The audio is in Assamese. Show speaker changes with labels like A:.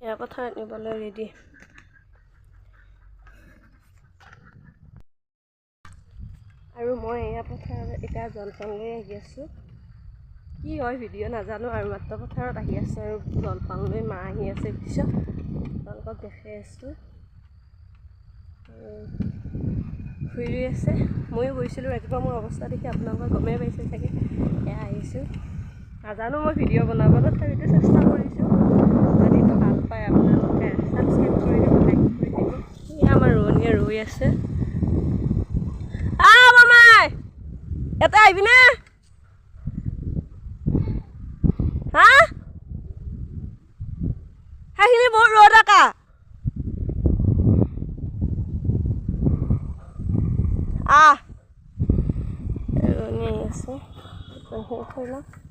A: এয়া পথাৰত নিবলৈ ৰেডি আৰু মই এয়া পথাৰত এতিয়া জলপান লৈ আহি আছোঁ কি হয় ভিডিঅ' নাজানো আৰু মাত্ৰ পথাৰত আহি আছোঁ আৰু জলপান লৈ মা আহি আছে পিছত আপোনালোকক দেখাই আছোঁ শুই ৰুই আছে ময়ো গৈছিলোঁ ৰাতিপুৱা মোৰ অৱস্থা দেখি আপোনালোকে গমেই পাইছে চাগে এয়া আহিছোঁ নাজানো মই ভিডিঅ' বনাব তথাপিতো চেষ্টা কৰিছোঁ যদি ভাল পায় আপোনালোকে ছাবস্ক্ৰাইব কৰি দিব লাইক কৰি দিব এয়া আমাৰ ৰোৱনীয়ে ৰুই আছে মামাই এটা আহিবিনে হা সেইখিনি বহুত ৰ'দ আকা ৰোৱনী আহি আছে থৈ লওক